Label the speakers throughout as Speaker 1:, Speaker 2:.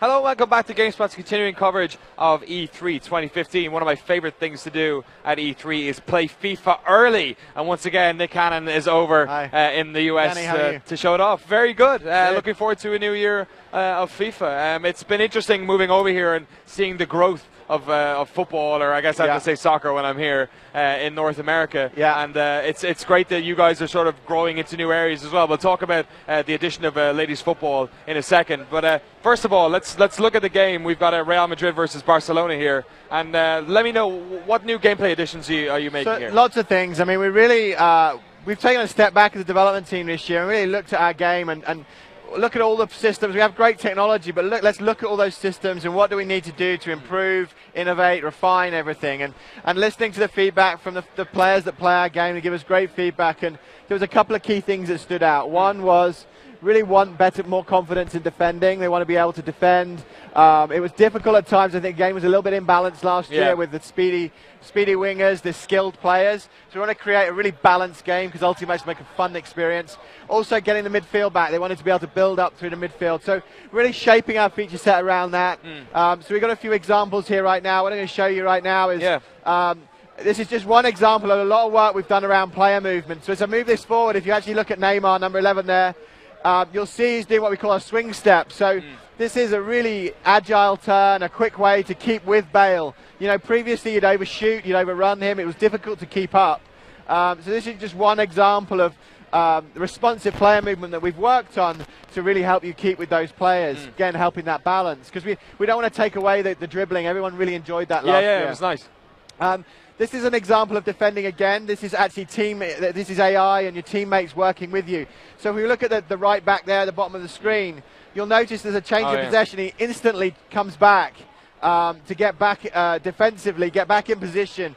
Speaker 1: Hello, welcome back to GameSpot's continuing coverage of E3 2015. One of my favorite things to do at E3 is play FIFA early. And once again, Nick Cannon is over in the US to show it off. Very good. Looking forward to a new year of FIFA. It's been interesting moving over here and seeing the growth of football, or I guess I have to say soccer when I'm here in North America. And it's great that you guys are sort of growing into new areas as well. We'll talk about the addition of ladies football in a second. But first of all, let's look at the game. We've got Real Madrid versus Barcelona here. And let me know, what new gameplay additions are you making here?
Speaker 2: Lots of things. I mean, we really, we've taken a step back as a development team this year and really looked at our game and look at all the systems. We have great technology, but let's look at all those systems and what do we need to do to improve, innovate, refine everything. And listening to the feedback from the players that play our game, they give us great feedback. And there was a couple of key things that stood out. One was really want more confidence in defending. They want to be able to defend. It was difficult at times. I think the game was a little bit imbalanced last year with the speedy wingers, the skilled players. So we want to create a really balanced game because ultimately it's make a fun experience. Also getting the midfield back. They wanted to be able to build up through the midfield. So really shaping our feature set around that. So we've got a few examples here right now. What I'm going to show you right now is this is just one example of a lot of work we've done around player movement. So as I move this forward, if you actually look at Neymar, number 11 there, you'll see he's doing what we call a swing step. So this is a really agile turn, a quick way to keep with Bale. You know, previously you'd overshoot, you'd overrun him. It was difficult to keep up. So this is just one example of the responsive player movement that we've worked on to really help you keep with those players. Again, helping that balance. Because we don't want to take away the dribbling. Everyone really enjoyed that last year.
Speaker 1: Yeah, it was nice.
Speaker 2: This is an example of defending again. This is actually this is AI and your teammates working with you. So if we look at the right back there at the bottom of the screen, you'll notice there's a change of possession. He instantly comes back to get back defensively, get back in position.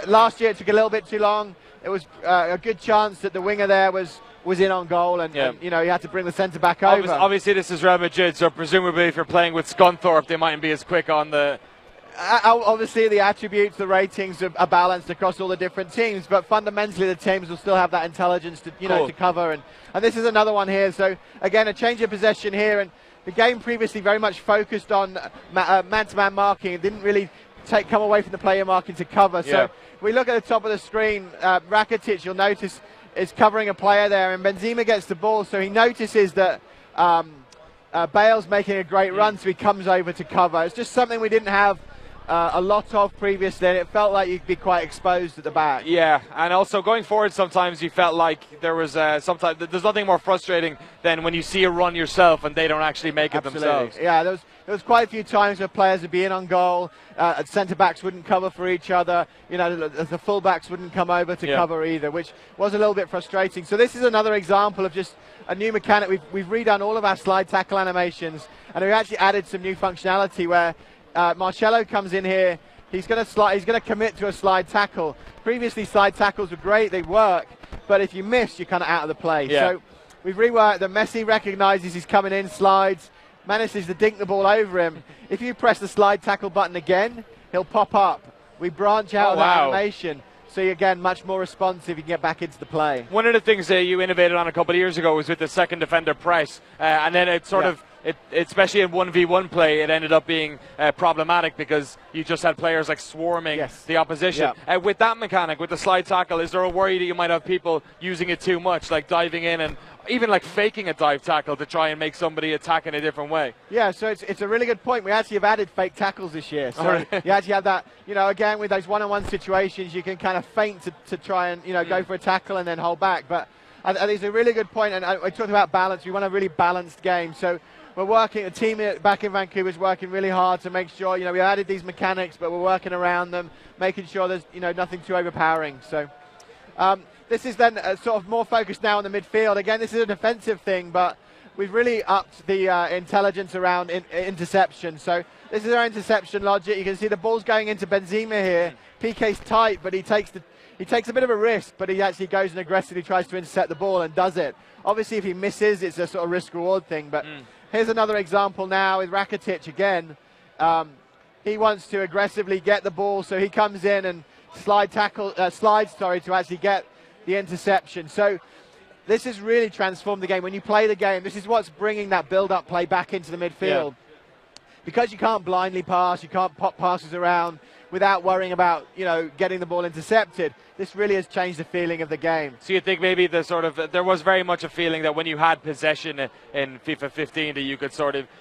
Speaker 2: Last year it took a little bit too long. It was a good chance that the winger there was in on goal, and you know, you had to bring the centre back over.
Speaker 1: Obviously this is Real Madrid, so presumably if you're playing with Scunthorpe, they mightn't be as quick on the...
Speaker 2: Obviously, the attributes, the ratings are balanced across all the different teams, but fundamentally, the teams will still have that intelligence to, know, to cover. And this is another one here. So again, a change of possession here, and the game previously very much focused on man-to-man marking. It didn't really come away from the player marking to cover. So we look at the top of the screen. Rakitic, you'll notice, is covering a player there, and Benzema gets the ball, so he notices that Bale's making a great run, so he comes over to cover. It's just something we didn't have a lot of previously. It felt like you'd be quite exposed at the back.
Speaker 1: Yeah, and also going forward, sometimes you felt like there was sometimes there's nothing more frustrating than when you see a run yourself and they don't actually make it themselves.
Speaker 2: Yeah, there was quite a few times where players would be in on goal, centre backs wouldn't cover for each other. You know, the full backs wouldn't come over to cover either, which was a little bit frustrating. So this is another example of just a new mechanic. We've redone all of our slide tackle animations, and we've actually added some new functionality where Marcelo comes in here. He's going to commit to a slide tackle. Previously, slide tackles were great; they work, but if you miss, you're kind of out of the play. So we've reworked that. Messi recognises he's coming in, slides, manages to dink the ball over him. If you press the slide tackle button again, he'll pop up. We branch out of that animation. So again, much more responsive, you can get back into the play.
Speaker 1: One of the things that you innovated on a couple of years ago was with the second defender press, and then it sort of, especially in 1v1 play, it ended up being problematic because you just had players like swarming the opposition. With that mechanic, with the slide tackle, is there a worry that you might have people using it too much, like diving in and even like faking a dive tackle to try and make somebody attack in a different way?
Speaker 2: Yeah, so it's a really good point. We actually have added fake tackles this year. So you actually have that, you know, again, with those one-on-one situations, you can kind of feint to try and, go for a tackle and then hold back. But I think it's a really good point, and I talked about balance. We want a really balanced game. So we're working, a team back in Vancouver is working really hard to make sure, we added these mechanics, but we're working around them, making sure there's, nothing too overpowering. So this is then sort of more focused now on the midfield. Again, this is a defensive thing, but we've really upped the intelligence around interception. So this is our interception logic. You can see the ball's going into Benzema here. PK's tight, but he takes a bit of a risk, but he actually goes and aggressively tries to intercept the ball and does it. Obviously, if he misses, it's a sort of risk-reward thing. But here's another example now with Rakitic again. He wants to aggressively get the ball, so he comes in and slides to actually get the interception. So this has really transformed the game. When you play the game, this is what's bringing that build-up play back into the midfield. because you can't blindly pass, you can't pop passes around without worrying about, getting the ball intercepted. This really has changed the feeling of the game.
Speaker 1: So you think maybe there was very much a feeling that when you had possession in FIFA 15 that you could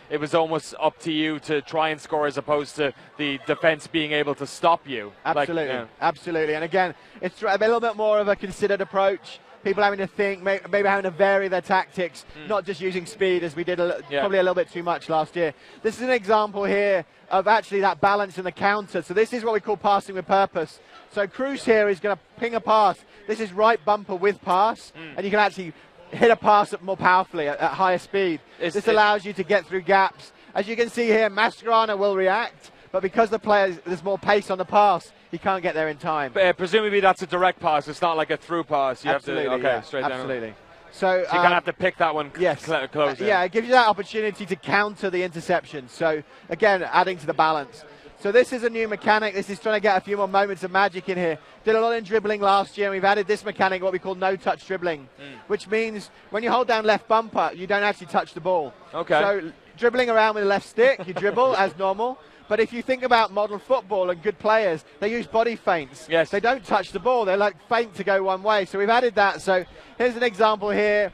Speaker 1: it was almost up to you to try and score as opposed to the defense being able to stop you.
Speaker 2: Absolutely, absolutely. And again, it's a little bit more of a considered approach. People having to think, maybe having to vary their tactics, not just using speed as we did probably a little bit too much last year. This is an example here of actually that balance in the counter. So this is what we call passing with purpose. So Cruz here is going to ping a pass. This is right bumper with pass, and you can actually hit a pass more powerfully at higher speed. This allows you to get through gaps. As you can see here, Mascherano will react, but because there's more pace on the pass, he can't get there in time.
Speaker 1: Presumably that's a direct pass. It's not like a through pass. You
Speaker 2: Absolutely,
Speaker 1: have to, straight down.
Speaker 2: Absolutely.
Speaker 1: So you kind of have to pick that one close.
Speaker 2: Yeah, it gives you that opportunity to counter the interception. So again, adding to the balance. So this is a new mechanic. This is trying to get a few more moments of magic in here. Did a lot in dribbling last year, and we've added this mechanic, what we call no-touch dribbling, which means when you hold down left bumper, you don't actually touch the ball.
Speaker 1: Okay.
Speaker 2: So dribbling around with the left stick, you dribble as normal. But if you think about modern football and good players, they use body feints.
Speaker 1: Yes.
Speaker 2: They don't touch the ball. They like feint to go one way. So we've added that. So here's an example here.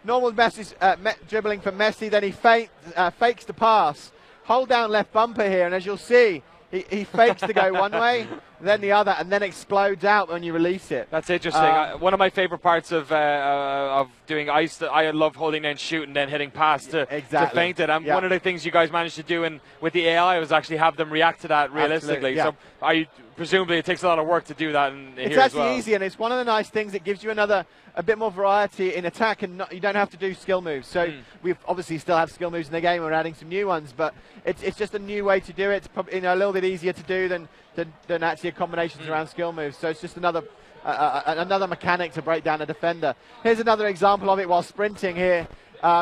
Speaker 2: Normal Messi, dribbling from Messi. Then he fakes the pass. Hold down left bumper here. And as you'll see, he fakes to go one way, then the other, and then explodes out when you release it.
Speaker 1: That's interesting. One of my favorite parts of doing ice, I love holding in, shooting, then hitting pass to feint it. And one of the things you guys managed to do with the AI was actually have them react to that realistically. So presumably it takes a lot of work to do that here as well.
Speaker 2: It's actually easy, and it's one of the nice things. It gives you a bit more variety in attack, and you don't have to do skill moves. So we obviously still have skill moves in the game. We're adding some new ones, but it's just a new way to do it. It's probably a little bit easier to do than actually combinations around skill moves. So it's just another mechanic to break down a defender. Here's another example of it while sprinting here.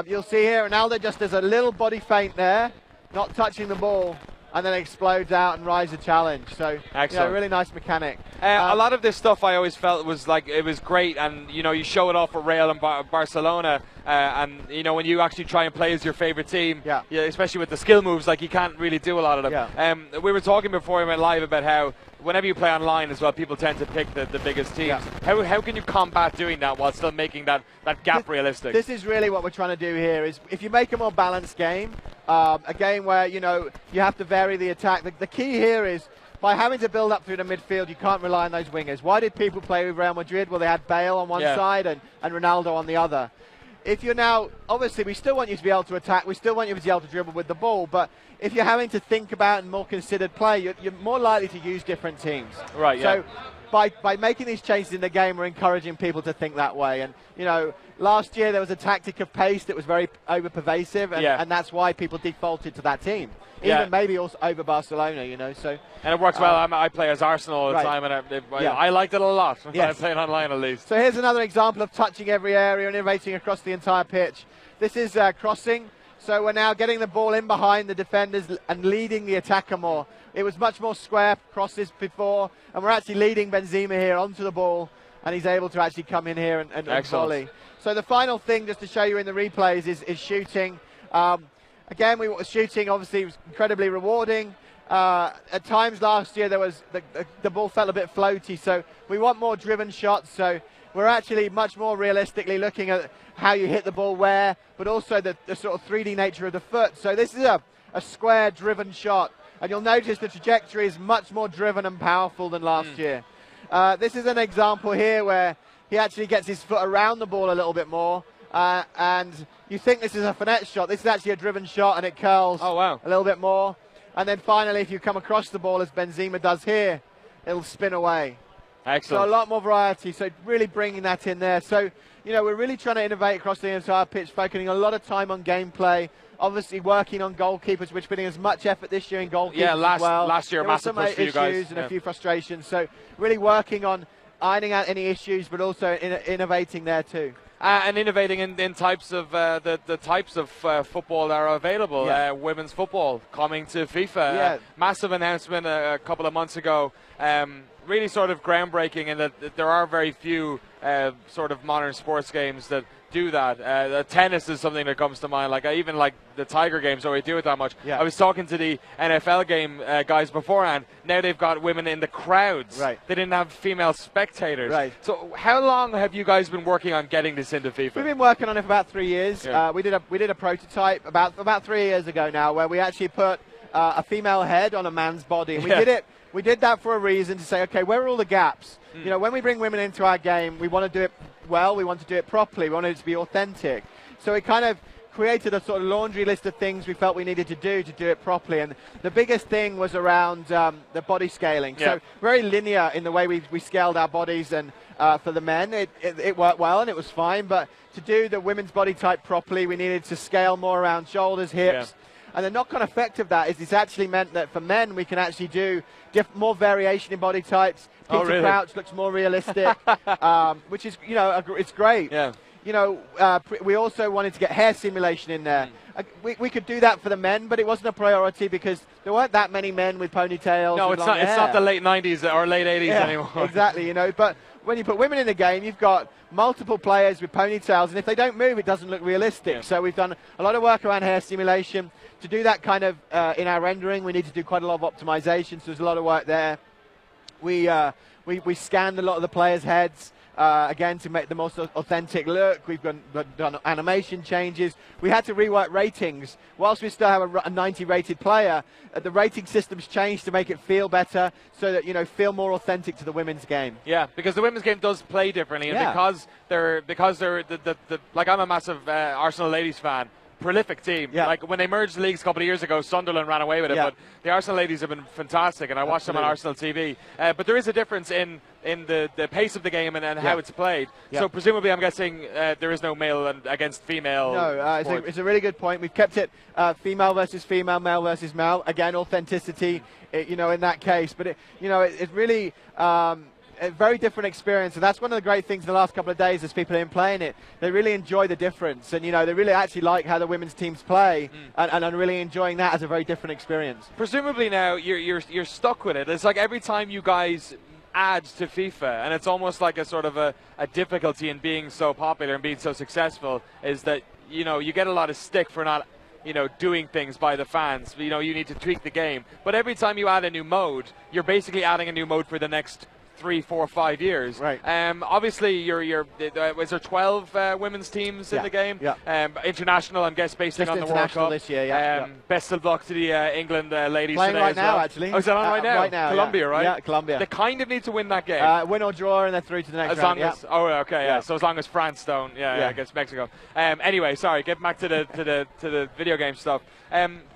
Speaker 2: You'll see here Ronaldo just does a little body feint there, not touching the ball, and then explodes out and rides a challenge. So, really nice mechanic.
Speaker 1: A lot of this stuff I always felt was like it was great, and you show it off at Real and Barcelona, and when you actually try and play as your favorite team, especially with the skill moves, like you can't really do a lot of them. We were talking before we went live about how whenever you play online as well, people tend to pick the biggest teams. How can you combat doing that while still making that gap realistic?
Speaker 2: This is really what we're trying to do here. Is if you make a more balanced game, a game where you have to vary the attack. The key here is by having to build up through the midfield, you can't rely on those wingers. Why did people play with Real Madrid? Well, they had Bale on one side and Ronaldo on the other. If you're now, obviously, we still want you to be able to attack. We still want you to be able to dribble with the ball. But if you're having to think about and more considered play, you're more likely to use different teams.
Speaker 1: Right.
Speaker 2: So by making these changes in the game, we're encouraging people to think that way. And last year there was a tactic of pace that was very over-pervasive, and that's why people defaulted to that team. Even maybe also over Barcelona, so.
Speaker 1: And it works well. I play as Arsenal all the time, and I liked it a lot when I played online at least.
Speaker 2: So here's another example of touching every area and innovating across the entire pitch. This is crossing. So we're now getting the ball in behind the defenders and leading the attacker more. It was much more square crosses before, and we're actually leading Benzema here onto the ball, and he's able to actually come in here and volley. So the final thing, just to show you in the replays, is shooting. Again, shooting obviously was incredibly rewarding. At times last year, there was the ball felt a bit floaty, so we want more driven shots. So we're actually much more realistically looking at how you hit the ball where, but also the sort of 3D nature of the foot. So this is a square driven shot, and you'll notice the trajectory is much more driven and powerful than last year. This is an example here where he actually gets his foot around the ball a little bit more. And you think this is a finesse shot. This is actually a driven shot, and it curls a little bit more. And then finally, if you come across the ball as Benzema does here, it'll spin away.
Speaker 1: Excellent.
Speaker 2: So a lot more variety. So really bringing that in there. So, we're really trying to innovate across the entire pitch, focusing a lot of time on gameplay. Obviously working on goalkeepers, which putting as much effort this year in goalkeepers as well.
Speaker 1: Last year, massive push for you guys.
Speaker 2: Issues and a few frustrations. So really working on ironing out any issues, but also innovating there too.
Speaker 1: And innovating in types of the types of football that are available. Women's football coming to FIFA. Massive announcement a couple of months ago. really sort of groundbreaking in that there are very few sort of modern sports games that do that. Tennis is something that comes to mind. Like even like the Tiger games don't really do it that much.
Speaker 2: Yeah.
Speaker 1: I was talking to the NFL game guys beforehand. Now they've got women in the crowds.
Speaker 2: Right.
Speaker 1: They didn't have female spectators.
Speaker 2: Right.
Speaker 1: So how long have you guys been working on getting this into FIFA?
Speaker 2: We've been working on it for about 3 years.
Speaker 1: Yeah.
Speaker 2: We did a prototype about 3 years ago now, where we actually put a female head on a man's body, and we did that for a reason, to say, okay, where are all the gaps? You know, when we bring women into our game, we want to do it well, we want to do it properly, we want it to be authentic. So it kind of created a sort of laundry list of things we felt we needed to do it properly. And the biggest thing was around the body scaling.
Speaker 1: Yeah.
Speaker 2: So very linear in the way we scaled our bodies, and for the men, it worked well and it was fine. But to do the women's body type properly, we needed to scale more around shoulders, hips. Yeah. And the knock-on effect of that is it's actually meant that for men, we can actually do more variation in body types. Peter Crouch looks more realistic, which is, you know, it's great.
Speaker 1: Yeah.
Speaker 2: You know, we also wanted to get hair simulation in there. We could do that for the men, but it wasn't a priority because there weren't that many men with ponytails.
Speaker 1: No, it's not the late 90s or late 80s anymore.
Speaker 2: Exactly, you know. But when you put women in the game, you've got multiple players with ponytails, and if they don't move, it doesn't look realistic. Yeah. So we've done a lot of work around hair simulation. To do that kind of in our rendering, we need to do quite a lot of optimization, so there's a lot of work there. We scanned a lot of the players' heads, again, to make the most authentic look. We've done animation changes. We had to rework ratings. Whilst we still have a 90 rated player, the rating system's changed to make it feel better, so that, you know, feel more authentic to the women's game.
Speaker 1: Yeah, because the women's game does play differently, and because they're like, I'm a massive Arsenal ladies fan. Prolific team. Yeah. Like when they merged the leagues a couple of years ago, Sunderland ran away with it, but the Arsenal ladies have been fantastic, and I watched them on Arsenal TV. But there is a difference in the pace of the game and how it's played. So presumably, I'm guessing there is no male against female.
Speaker 2: No, it's a really good point. We've kept it female versus female, male versus male. Again, authenticity, you know, in that case. But it really. A very different experience, and that's one of the great things in the last couple of days as people have been playing it. They really enjoy the difference, and, you know, they really actually like how the women's teams play, and are really enjoying that as a very different experience.
Speaker 1: Presumably now you're stuck with it. It's like every time you guys add to FIFA, and it's almost like a sort of a difficulty in being so popular and being so successful, is that, you know, you get a lot of stick for not, you know, doing things by the fans. You know, you need to tweak the game. But every time you add a new mode, you're basically adding a new mode for the next 3, 4, 5 years.
Speaker 2: Right.
Speaker 1: Obviously, was there 12 women's teams in the game? Yeah. International, I'm guessing, based on the World Cup.
Speaker 2: This year,
Speaker 1: Best of luck to the England ladies
Speaker 2: playing
Speaker 1: today
Speaker 2: right
Speaker 1: as well.
Speaker 2: now, actually.
Speaker 1: Oh, is that on right now?
Speaker 2: Right now,
Speaker 1: Colombia, right?
Speaker 2: Yeah, Colombia.
Speaker 1: They kind of need to win that game.
Speaker 2: Win or draw, and then through to the next round.
Speaker 1: So as long as France don't, against Mexico. Anyway, sorry, get back to the video game stuff.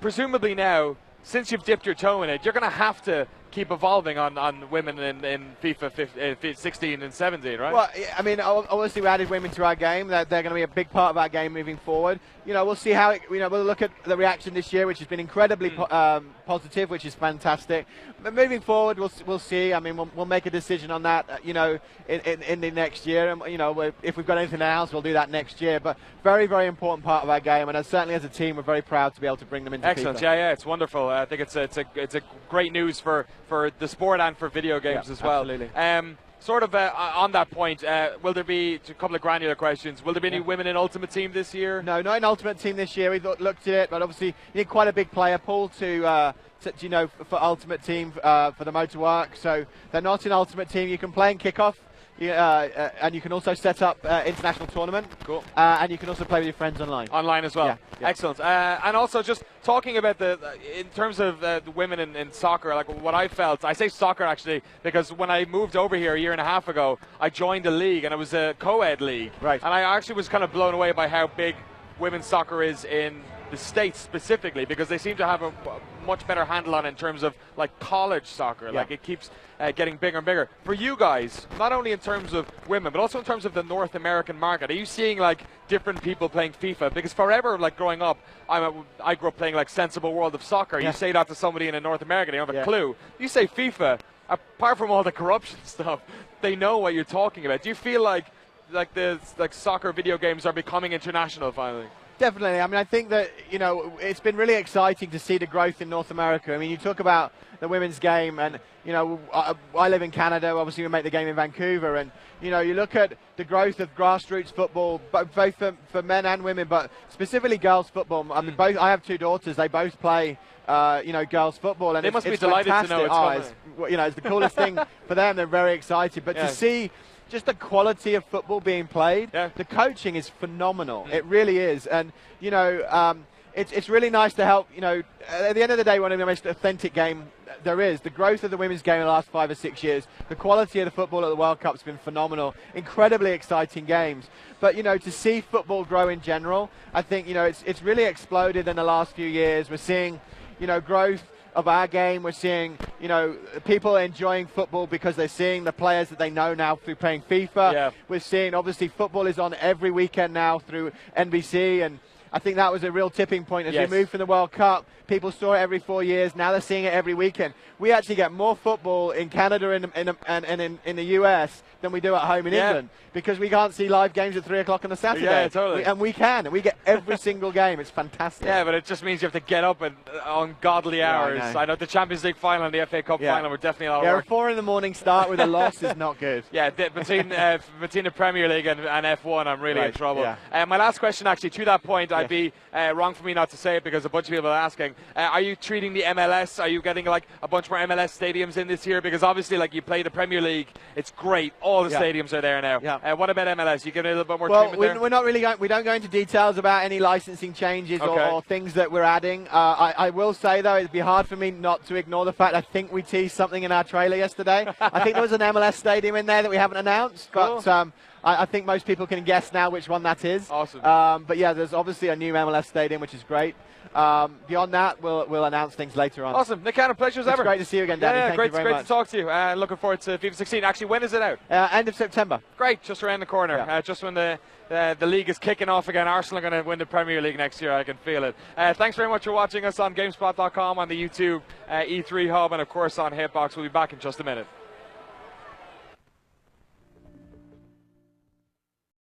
Speaker 1: Presumably now, since you've dipped your toe in it, you're going to have to keep evolving on women in FIFA 16 and 17, right?
Speaker 2: Well, I mean, obviously we added women to our game. They're going to be a big part of our game moving forward. You know, we'll see how we'll look at the reaction this year, which has been incredibly positive, which is fantastic. But moving forward, we'll see. I mean, we'll make a decision on that, you know, in the next year. And, you know, if we've got anything else, we'll do that next year. But very, very important part of our game. And certainly as a team, we're very proud to be able to bring them into
Speaker 1: Excellent.
Speaker 2: FIFA.
Speaker 1: Yeah, it's wonderful. I think it's a great news for the sport and for video games as well.
Speaker 2: Absolutely.
Speaker 1: Sort of on that point, will there be a couple of granular questions? Will there be any women in Ultimate Team this year?
Speaker 2: No, not in Ultimate Team this year. We looked at it, but obviously you need quite a big player pool to you know, for Ultimate Team for the mode to work. So they're not in Ultimate Team. You can play in Kickoff. And you can also set up international tournament.
Speaker 1: Cool.
Speaker 2: And you can also play with your friends online.
Speaker 1: Online as well.
Speaker 2: Yeah.
Speaker 1: Excellent. And also just talking about in terms of the women in soccer, like what I felt, I say soccer actually, because when I moved over here a year and a half ago, I joined a league, and it was a co-ed league.
Speaker 2: Right.
Speaker 1: And I actually was kind of blown away by how big women's soccer is in the States specifically, because they seem to have a much better handle on it in terms of like college soccer. Like it keeps getting bigger and bigger. For you guys, not only in terms of women, but also in terms of the North American market, are you seeing like different people playing FIFA? Because forever, like growing up, I grew up playing like Sensible World of Soccer. You say that to somebody in North America, they don't have a clue. You say FIFA, apart from all the corruption stuff, they know what you're talking about. Do you feel like the soccer video games are becoming international finally?
Speaker 2: Definitely. I mean, I think that, you know, it's been really exciting to see the growth in North America. I mean, you talk about the women's game, and, you know, I live in Canada. Obviously, we make the game in Vancouver, and, you know, you look at the growth of grassroots football, both for men and women, but specifically girls football. I mean, both. I have 2 daughters. They both play, you know, girls football, and
Speaker 1: they must be delighted to know it's coming.
Speaker 2: You know, it's the coolest thing for them. They're very excited, but to see just the quality of football being played, the coaching is phenomenal. It really is, and you know, it's really nice to help. You know, at the end of the day, one of the most authentic game there is. The growth of the women's game in the last 5 or 6 years, the quality of the football at the World Cup's been phenomenal. Incredibly exciting games, but you know, to see football grow in general, I think, you know, it's really exploded in the last few years. We're seeing, you know, growth of our game. We're seeing, you know, people enjoying football because they're seeing the players that they know now through playing FIFA. We're seeing, obviously, football is on every weekend now through NBC, and I think that was a real tipping point as we moved from the World Cup. People saw it every 4 years. Now they're seeing it every weekend. We actually get more football in Canada and in the US than we do at home in England, because we can't see live games at 3 o'clock on a Saturday.
Speaker 1: Yeah, totally.
Speaker 2: And we can. And we get every single game. It's fantastic.
Speaker 1: Yeah, but it just means you have to get up at ungodly hours. I know the Champions League final and the FA Cup final were definitely a lot of work.
Speaker 2: A 4 in the morning start with a loss is not good.
Speaker 1: Yeah, between the Premier League and F1, I'm really in trouble. My last question, actually, to that point, I'd be wrong for me not to say it because a bunch of people are asking, are you treating the MLS, are you getting like a bunch more MLS stadiums in this year? Because obviously, like, you play the Premier League, it's great. All the stadiums are there now. What about MLS? You give it a little bit more treatment there?
Speaker 2: We're not really we don't go into details about any licensing changes or things that we're adding. I will say, though, it'd be hard for me not to ignore the fact I think we teased something in our trailer yesterday. I think there was an MLS stadium in there that we haven't announced, but I think most people can guess now which one that is.
Speaker 1: Awesome.
Speaker 2: But yeah, there's obviously a new MLS stadium, which is great. Beyond that, we'll announce things later on.
Speaker 1: Awesome. Nick Cannon, pleasure as ever.
Speaker 2: It's great to see you again, Danny. Thank you very much.
Speaker 1: Great to talk to you. Looking forward to FIFA 16. Actually, when is it out?
Speaker 2: End of September.
Speaker 1: Great, just around the corner. Just when the league is kicking off again. Arsenal are going to win the Premier League next year. I can feel it. Thanks very much for watching us on GameSpot.com, on the YouTube E3 Hub, and of course on Hitbox. We'll be back in just a minute.